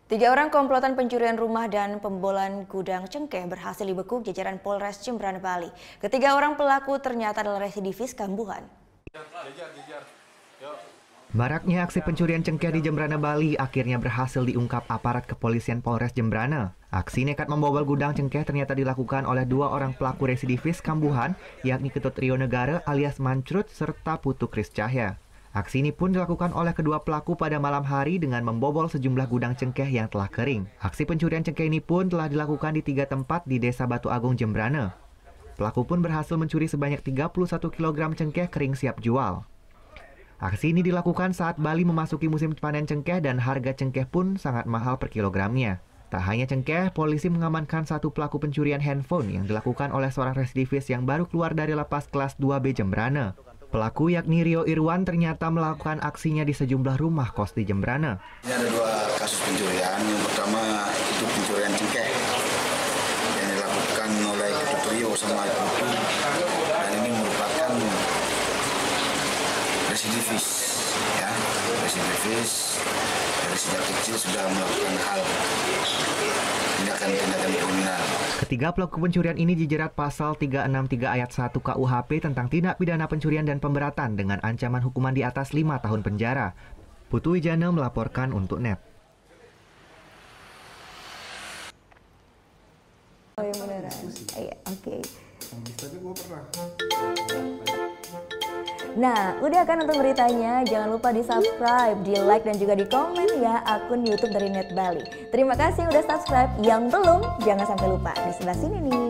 Tiga orang komplotan pencurian rumah dan pembobolan gudang cengkeh berhasil dibekuk jajaran Polres Jembrana, Bali. Ketiga orang pelaku ternyata adalah residivis kambuhan. Maraknya aksi pencurian cengkeh di Jembrana, Bali akhirnya berhasil diungkap aparat kepolisian Polres Jembrana. Aksi nekat membobol gudang cengkeh ternyata dilakukan oleh dua orang pelaku residivis kambuhan, yakni Ketut Rio Negara alias Mancrut serta Putu Kris Cahya. Aksi ini pun dilakukan oleh kedua pelaku pada malam hari dengan membobol sejumlah gudang cengkeh yang telah kering. Aksi pencurian cengkeh ini pun telah dilakukan di 3 tempat di Desa Batu Agung, Jembrana. Pelaku pun berhasil mencuri sebanyak 31 kg cengkeh kering siap jual. Aksi ini dilakukan saat Bali memasuki musim panen cengkeh dan harga cengkeh pun sangat mahal per kilogramnya. Tak hanya cengkeh, polisi mengamankan satu pelaku pencurian handphone yang dilakukan oleh seorang residivis yang baru keluar dari lapas kelas 2B Jembrana. Pelaku yakni Rio Irwan ternyata melakukan aksinya di sejumlah rumah kos di Jembrana. Ini ada 2 kasus pencurian. Yang pertama itu pencurian cengkeh yang dilakukan oleh Ketut Rio sama Putu, dan ini merupakan residivis, ya, residivis dari sejak kecil sudah melakukan hal tindakan kriminal. Ketiga pelaku pencurian ini dijerat pasal 363 ayat 1 KUHP tentang tindak pidana pencurian dan pemberatan dengan ancaman hukuman di atas 5 tahun penjara. Putu Wijana melaporkan untuk NET. Oh yang beneran? Iya, oke. Nah, udah kan nonton beritanya? Jangan lupa di-subscribe, di-like, dan juga di-komen ya akun YouTube dari Net Bali. Terima kasih udah subscribe. Yang belum, jangan sampai lupa. Di sebelah sini nih.